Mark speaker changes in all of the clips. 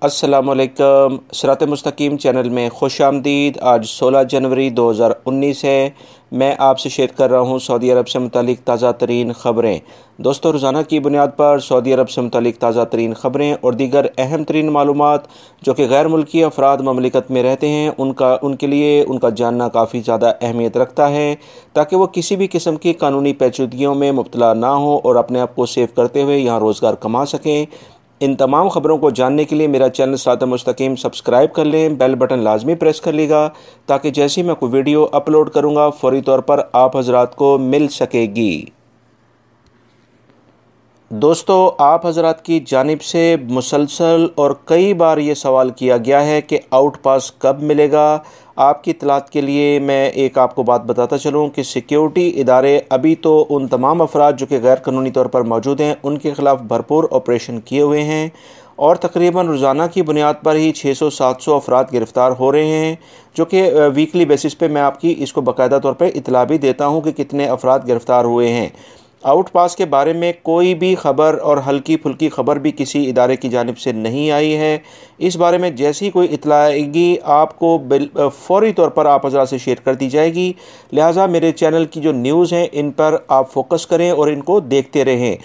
Speaker 1: अस्सलामुअलैकुम। सिरात मुस्तकीम चैनल में खुश आमदीद। आज 16 जनवरी 2019 है। मैं आपसे शेयर कर रहा हूँ सऊदी अरब से मुतालिक ताज़ा तरीन ख़बरें। दोस्तों, रोज़ाना की बुनियाद पर सऊदी अरब से मुतालिक ताज़ा तरीन ख़बरें और दीगर अहम तरीन मालूमात जो कि गैर मुल्की अफराद ममलिकत में रहते हैं उनके लिए उनका जानना काफ़ी ज़्यादा अहमियत रखता है, ताकि वो किसी भी किस्म की कानूनी पेचीदगियों में मुब्तला ना हो और अपने आप को सेव करते हुए यहाँ रोज़गार कमा सकें। इन तमाम ख़बरों को जानने के लिए मेरा चैनल सिरात मुस्तकीम सब्सक्राइब कर लें, बेल बटन लाजमी प्रेस कर लीजिएगा ताकि जैसे ही मैं कोई वीडियो अपलोड करूँगा फ़ौरी तौर पर आप हज़रात को मिल सकेगी। दोस्तों, आप हज़रात की जानिब से मुसलसल और कई बार ये सवाल किया गया है कि आउट पास कब मिलेगा। आपकी इत्तलात के लिए मैं एक आपको बात बताता चलूँ कि सिक्योरिटी इदारे अभी तो उन तमाम अफराद जो कि गैर कानूनी तौर पर मौजूद हैं उनके ख़िलाफ़ भरपूर ऑपरेशन किए हुए हैं और तकरीबन रोज़ाना की बुनियाद पर ही 600-700 अफराद गिरफ़्तार हो रहे हैं, जो कि वीकली बेसिस पे मैं आपकी इसको बाकायदा तौर पर इतला भी देता हूँ कि कितने अफराद गिरफ़्तार हुए हैं। आउट पास के बारे में कोई भी ख़बर और हल्की फुल्की ख़बर भी किसी इदारे की जानिब से नहीं आई है। इस बारे में जैसी कोई इत्तला आएगी आपको फ़ौरी तौर पर आप हज़रात से शेयर कर दी जाएगी। लिहाजा मेरे चैनल की जो न्यूज़ हैं इन पर आप फोकस करें और इनको देखते रहें।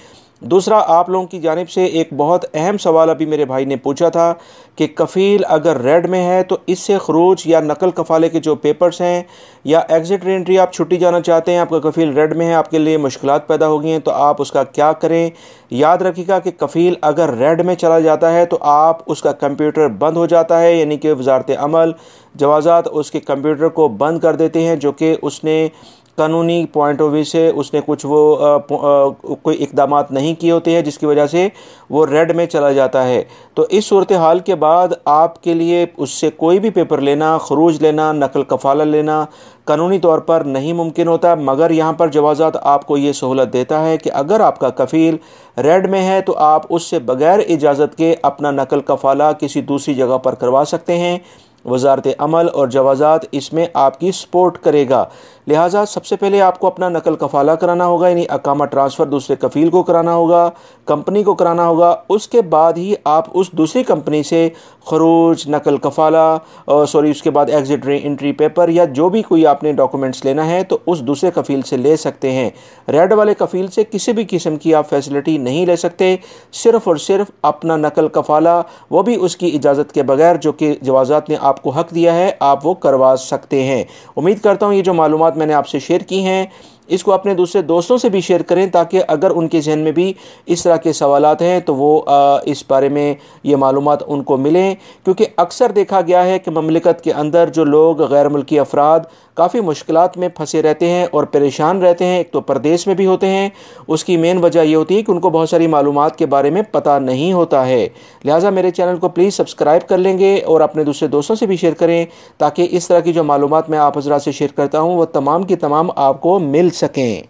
Speaker 1: दूसरा, आप लोगों की जानिब से एक बहुत अहम सवाल अभी मेरे भाई ने पूछा था कि कफ़ील अगर रेड में है तो इससे खरूज या नकल कफ़ाले के जो पेपर्स हैं या एग्ज़िट रीएंट्री आप छुट्टी जाना चाहते हैं, आपका कफ़ील रेड में है, आपके लिए मुश्किलात पैदा हो गई हैं, तो आप उसका क्या करें। याद रखिएगा कि कफ़ील अगर रेड में चला जाता है तो आप उसका कंप्यूटर बंद हो जाता है, यानी कि वज़ारत अमल जवाज़ात उसके कंप्यूटर को बंद कर देते हैं जो कि उसने कानूनी पॉइंट ऑफ व्यू से उसने कुछ कोई इक़दामात नहीं किए होते हैं जिसकी वजह से वो रेड में चला जाता है। तो इस सूरत हाल के बाद आपके लिए उससे कोई भी पेपर लेना, खरूज लेना, नकल कफ़ाला लेना कानूनी तौर पर नहीं मुमकिन होता, मगर यहाँ पर जवाज़ात आपको ये सहूलत देता है कि अगर आपका कफ़ील रेड में है तो आप उससे बग़ैर इजाज़त के अपना नकल कफ़ाला किसी दूसरी जगह पर करवा सकते हैं। वज़ारत अमल और जवाज़ात इसमें आपकी सपोर्ट करेगा। लिहाजा सबसे पहले आपको अपना नकल कफ़ाला कराना होगा, यानी अकामा ट्रांसफ़र दूसरे कफ़ील को कराना होगा, कंपनी को कराना होगा। उसके बाद ही आप उस दूसरी कंपनी से खरूज, नकल कफ़ाला उसके बाद एग्ज़िट एंट्री पेपर या जो भी कोई आपने डॉक्यूमेंट्स लेना है तो उस दूसरे कफ़ील से ले सकते हैं। रेड वाले कफ़ील से किसी भी किस्म की आप फैसिलिटी नहीं ले सकते, सिर्फ़ और सिर्फ अपना नकल कफ़ाला, वो भी उसकी इजाज़त के बगैर जो कि जवाज़ात ने आपको हक़ दिया है आप वो करवा सकते हैं। उम्मीद करता हूँ ये जो मालूमात मैंने आपसे शेयर की हैं इसको अपने दूसरे दोस्तों से भी शेयर करें, ताकि अगर उनके जहन में भी इस तरह के सवालात हैं तो वो इस बारे में ये मालूमात उनको मिलें। क्योंकि अक्सर देखा गया है कि ममलिकत के अंदर जो लोग गैर मुल्की अफराद काफ़ी मुश्किलात में फंसे रहते हैं और परेशान रहते हैं, एक तो परदेश में भी होते हैं, उसकी मेन वजह ये होती है कि उनको बहुत सारी मालूमात के बारे में पता नहीं होता है। लिहाजा मेरे चैनल को प्लीज़ सब्सक्राइब कर लेंगे और अपने दूसरे दोस्तों से भी शेयर करें, ताकि इस तरह की जो मालूमात मैं आप हज़रात से शेयर करता हूँ वो तमाम की तमाम आपको मिल सकें।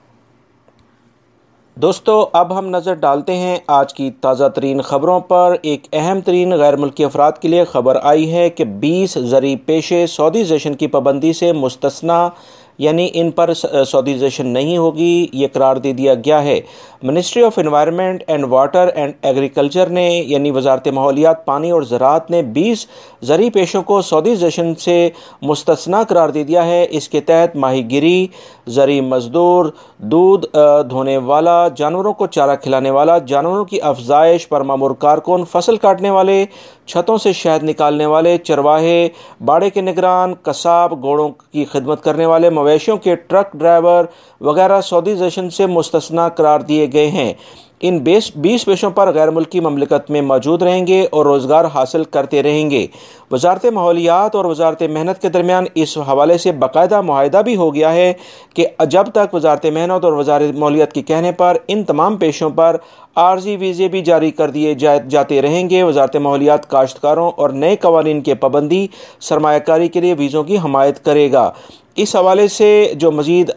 Speaker 1: दोस्तों, अब हम नज़र डालते हैं आज की ताज़ा तरीन ख़बरों पर। एक अहम तरीन गैर मुल्की अफराद के लिए ख़बर आई है कि 20 ज़री पेशे सऊदीज़ेशन की पाबंदी से मुस्तस्ना, यानी इन पर सऊदीज़ेशन नहीं होगी, ये करार दे दिया गया है। Ministry of environment and water and agriculture ने, यानी वज़ारत माहौलियात, पानी और ज़राअत ने 20 ज़री पेशों को सऊदीज़ेशन से मुस्तस्ना करार दे दिया है। इसके तहत माहीगिरी, ज़री मज़दूर, दूध धोने वाला, जानवरों को चारा खिलाने वाला, जानवरों की अफजाइश पर मामूर कारकुन, फसल काटने वाले, छतों से शहद निकालने वाले, चरवाहे, बाड़े के निगरान, कसाब, घोड़ों की खिदमत करने वाले, मवेशियों के ट्रक ड्राइवर वगैरह सऊदीज़ेशन से मुस्तस्ना करार दिए गए हैं। इन 20 पेशों पर गैर मुल्की ममलिकत में मौजूद रहेंगे और रोज़गार हासिल करते रहेंगे। वज़ारत माहौलियात और वज़ारत मेहनत के दरमियान इस हवाले से बाकायदा मुआहदा भी हो गया है कि जब तक वज़ारत मेहनत और वज़ारत माहौलियात के कहने पर इन तमाम पेशों पर आर्जी वीज़े भी जारी कर दिए जाते रहेंगे। वज़ारत माहौलियात काश्तकारों और नए कवानीन के पाबंदी सरमायाकारी के लिए वीज़ों की हमायत करेगा। इस हवाले से जो मज़ीद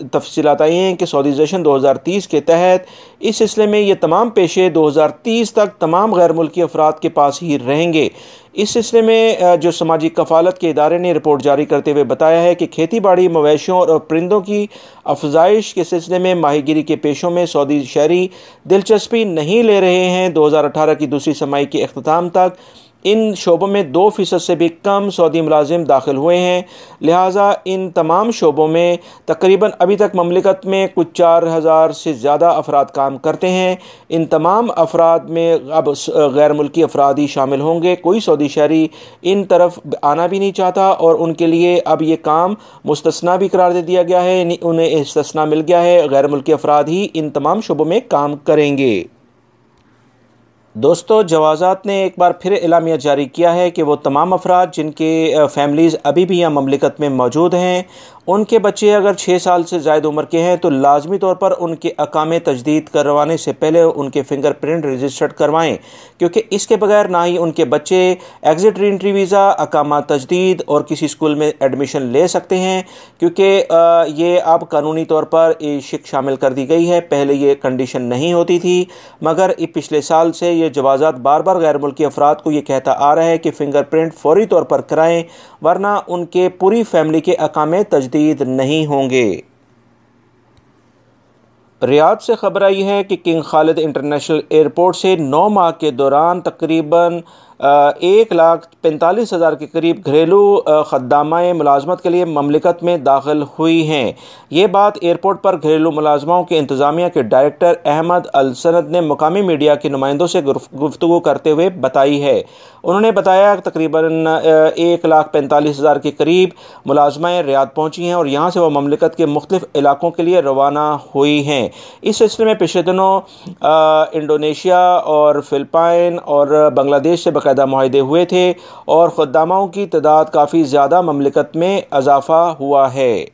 Speaker 1: तफसीलात आई हैं कि सऊदीज़ेशन 2030 के तहत इस सिलसिले में ये तमाम पेशे 2030 तक तमाम गैर मुल्की अफराद के पास ही रहेंगे। इस सिलसिले में जो समाजी कफ़ालत के इदारे ने रिपोर्ट जारी करते हुए बताया है कि खेती बाड़ी, मवेशियों और परिंदों की अफजाइश के सिलसिले में माहीगीरी के पेशों में सऊदी शहरी दिलचस्पी नहीं ले रहे हैं। 2018 की दूसरी छमाही के अख्ताम तक इन शोबों में 2% से भी कम सऊदी मुलाजिम दाखिल हुए हैं। लिहाजा इन तमाम शोबों में तकरीबन अभी तक ममलिकत में कुछ 4000 से ज़्यादा अफराद काम करते हैं। इन तमाम अफराद में अब गैर मुल्की अफराद ही शामिल होंगे। कोई सऊदी शहरी इन तरफ आना भी नहीं चाहता और उनके लिए अब ये काम मुस्तस्ना भी करार दे दिया गया है, उन्हें इस्तिस्ना मिल गया है। गैर मुल्की अफराद ही इन तमाम शोबों में काम करेंगे। दोस्तों, जवाज़ात ने एक बार फिर एलामिया जारी किया है कि वो तमाम अफराद जिनके फैमिलीज़ अभी भी यहाँ ममलिकत में मौजूद हैं, उनके बच्चे अगर 6 साल से ज़ायद उम्र के हैं तो लाजमी तौर पर उनके अकामे तजदीद करवाने से पहले उनके फिंगरप्रिंट रजिस्टर्ड करवाएं, क्योंकि इसके बगैर ना ही उनके बच्चे एग्ज़िट री एंट्री वीज़ा, अकामा तजदीद और किसी स्कूल में एडमिशन ले सकते हैं, क्योंकि ये अब कानूनी तौर पर शिक शामिल कर दी गई है। पहले ये कंडीशन नहीं होती थी, मगर पिछले साल से ये जवाज़ात बार बार गैर मुल्की अफराद को ये कहता आ रहा है कि फ़िंगरप्रिंट फ़ौरी तौर पर कराएं, वरना उनके पूरी फैमिली के अकामे तजदीद नहीं होंगे। रियाद से खबर आई है कि किंग खालिद इंटरनेशनल एयरपोर्ट से 9 माह के दौरान तकरीबन 1,45,000 के करीब घरेलू खद्दामाएँ मुलाजमत के लिए ममलिकत में दाखिल हुई हैं। ये बात एयरपोर्ट पर घरेलू मुलाजमाओं के इंतज़ामिया के डायरेक्टर अहमद अल सनद ने मुकामी मीडिया के नुमाइंदों से गुफ्तगू करते हुए बताई है। उन्होंने बताया कि तकरीबन 1,45,000 के करीब मुलाजमाएँ रियाद पहुँची हैं और यहाँ से वह ममलिकत के मुख्तलिफ इलाकों के लिए रवाना हुई हैं। इस सिलसिले में पिछले दिनों इंडोनेशिया और फ़िलिपाइन और बांग्लादेश से बाकायदा मुआहदे हुए थे और खुद्दामाओं की तादाद काफ़ी ज़्यादा ममलिकत में इजाफ़ा हुआ है।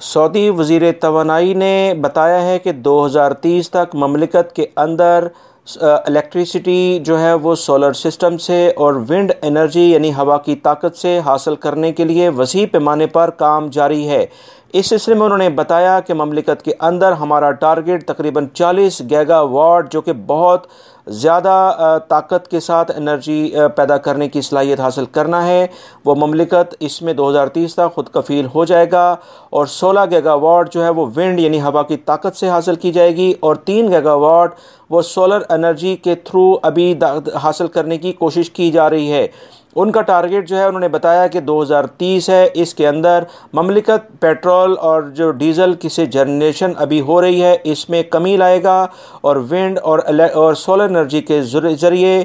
Speaker 1: सऊदी वज़ीर तवानाई ने बताया है कि 2030 तक ममलिकत के अंदर इलेक्ट्रिसिटी जो है वो सोलर सिस्टम से और विंड एनर्जी यानी हवा की ताकत से हासिल करने के लिए वसी पैमाने पर काम जारी है। इस सिलसिले में उन्होंने बताया कि ममलिकत के अंदर हमारा टारगेट तकरीबन 40 गीगावाट, जो कि बहुत ज़्यादा ताकत के साथ एनर्जी पैदा करने की सलाहियत हासिल करना है। वो ममलिकत इसमें 2030 तक खुद कफ़ील हो जाएगा और 16 गीगावाट जो है वो विंड यानी हवा की ताकत से हासिल की जाएगी और 3 गीगावाट वो सोलर एनर्जी के थ्रू अभी हासिल करने की कोशिश की जा रही है। उनका टारगेट जो है उन्होंने बताया कि 2030 है, इसके अंदर ममलिकत पेट्रोल और जो डीज़ल की से जनरेशन अभी हो रही है इसमें कमी लाएगा और विंड और सोलर एनर्जी के ज़रिए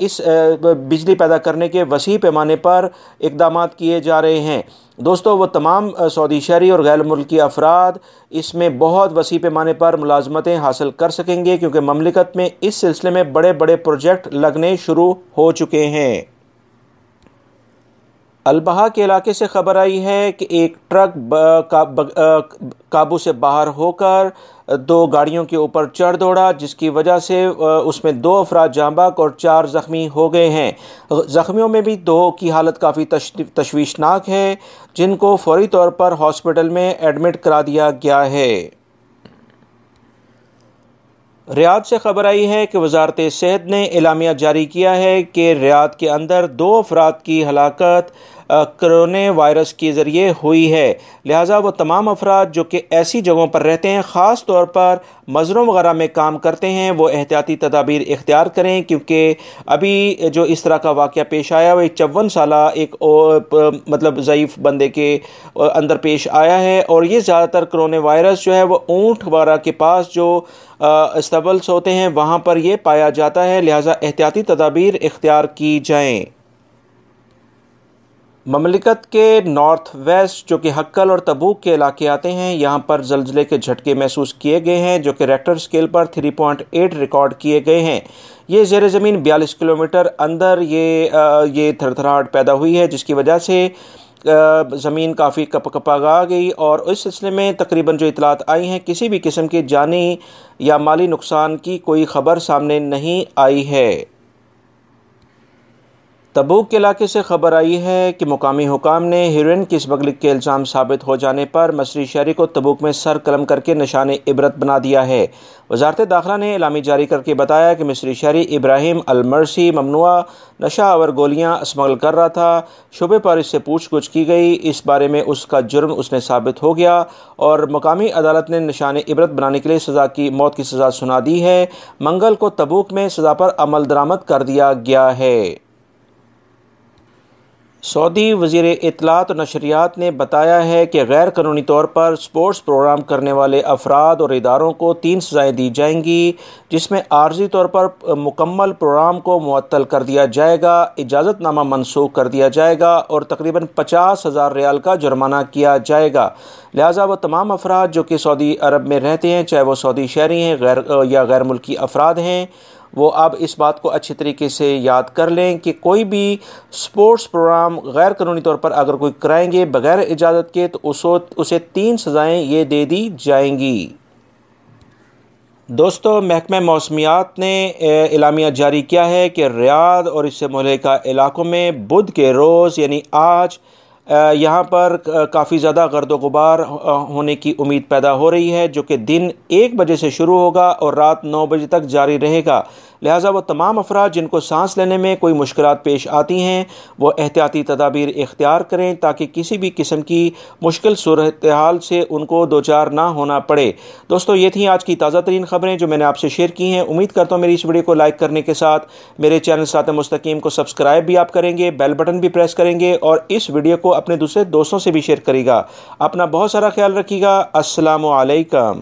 Speaker 1: इस बिजली पैदा करने के वसी पैमाने पर इक़दाम किए जा रहे हैं। दोस्तों, वो तमाम सऊदी शहरी और गैर मुल्की अफराद इसमें बहुत वसी पैमाने पर मुलाजमतें हासिल कर सकेंगे, क्योंकि ममलिकत में इस सिलसिले में बड़े बड़े प्रोजेक्ट लगने शुरू हो चुके हैं। अलबहा के इलाके से खबर आई है कि एक ट्रक काबू से बाहर होकर 2 गाड़ियों के ऊपर चढ़ दौड़ा, जिसकी वजह से उसमें 2 अफराद जाँ बहक और 4 ज़ख्मी हो गए हैं। ज़ख्मियों में भी 2 की हालत काफ़ी तशवीशनाक है, जिनको फौरी तौर पर हॉस्पिटल में एडमिट करा दिया गया है। रियाद से खबर आई है कि वजारत सेहत ने एलामिया जारी किया है कि रियाद के अंदर 2 अफराद की हलाकत कोरोना वायरस के ज़रिए हुई है। लिहाजा वो तमाम अफराद जो कि ऐसी जगहों पर रहते हैं, ख़ास तौर पर मज़रों वगैरह में काम करते हैं, वो एहतियाती तदाबीर इख्तियार करें, क्योंकि अभी जो इस तरह का वाक़या पेश आया वो 54 साला एक मतलब ज़ईफ़ बंदे के अंदर पेश आया है और ये ज़्यादातर कोरोना वायरस जो है वो ऊँट वगैरह के पास जो इस्तबल्स होते हैं वहाँ पर ये पाया जाता है। लिहाजा एहतियाती तदाबीर इख्तियार की जाएँ। ममलिकत के नॉर्थ वेस्ट जो कि हक्कल और तबूक के इलाके आते हैं, यहाँ पर ज़लज़ले के झटके महसूस किए गए हैं, जो कि रेक्टर स्केल पर 3.8 रिकॉर्ड किए गए हैं। ये ज़ेर ज़मीन 42 किलोमीटर अंदर ये थरथराहट पैदा हुई है, जिसकी वजह से ज़मीन काफ़ी कपकपा गई और इस सिलसिले में तकरीबन जो इतलात आई हैं, किसी भी किस्म के जानी या माली नुकसान की कोई ख़बर सामने नहीं आई है। तबूक के इलाके से खबर आई है कि मुकामी हुकाम ने हेरोइन की स्मगलिंग के इल्ज़ाम साबित हो जाने पर मसरी शहरी को तबूक में सर कलम करके निशान इबरत बना दिया है। वजारत दाखिला ने एलामी जारी करके बताया कि मिस्री शहरी इब्राहिम अलमरसी ममनुआ नशा आवर गोलियां स्मगल कर रहा था। शुबे पर इससे पूछगछ की गई। इस बारे में उसका जुर्म उसने साबित हो गया और मुकामी अदालत ने निशान इबरत बनाने के लिए मौत की सज़ा सुना दी है। मंगल को तबूक में सज़ा पर अमल दरामद कर दिया गया है। सऊदी वज़ीर इत्तलात और नशरियात ने बताया है कि गैर कानूनी तौर पर स्पोर्ट्स प्रोग्राम करने वाले अफराद और इदारों को 3 सज़ाएँ दी जाएंगी, जिसमें आर्जी तौर पर मुकम्मल प्रोग्राम को मुअत्तल कर दिया जाएगा, इजाज़तनामा मनसूख कर दिया जाएगा और तकरीबन 50,000 रियाल का जुर्माना किया जाएगा। लिहाजा वो तमाम अफराद जो कि सऊदी अरब में रहते हैं, चाहे वो सऊदी शहरी हैं या गैर मुल्की अफराद हैं, वो अब इस बात को अच्छी तरीके से याद कर लें कि कोई भी स्पोर्ट्स प्रोग्राम गैर कानूनी तौर पर अगर कोई कराएंगे बग़ैर इजाज़त के तो उसे 3 सज़ाएँ ये दे दी जाएंगी। दोस्तों, महकमा मौसमियात ने एलामिया जारी किया है कि रियाद और इससे मुल्हिका इलाकों में बुध के रोज़ यानी आज यहाँ पर काफ़ी ज़्यादा गर्दो गुबार होने की उम्मीद पैदा हो रही है, जो कि दिन 1 बजे से शुरू होगा और रात 9 बजे तक जारी रहेगा। लिहाजा वो तमाम अफराद जिनको सांस लेने में कोई मुश्किलात पेश आती हैं वो एहतियाती तदाबीर इख्तियार करें ताकि किसी भी किस्म की मुश्किल सूरत हाल से उनको दो चार ना होना पड़े। दोस्तों, ये थी आज की ताज़ा तरीन ख़बरें जो मैंने आपसे शेयर की हैं। उम्मीद करता हूँ मेरी इस वीडियो को लाइक करने के साथ मेरे चैनल सिरात मुस्तकीम को सब्सक्राइब भी आप करेंगे, बेल बटन भी प्रेस करेंगे और इस वीडियो को अपने दूसरे दोस्तों से भी शेयर करेगा। अपना बहुत सारा ख्याल रखिएगा। अस्सलामु अलैकुम।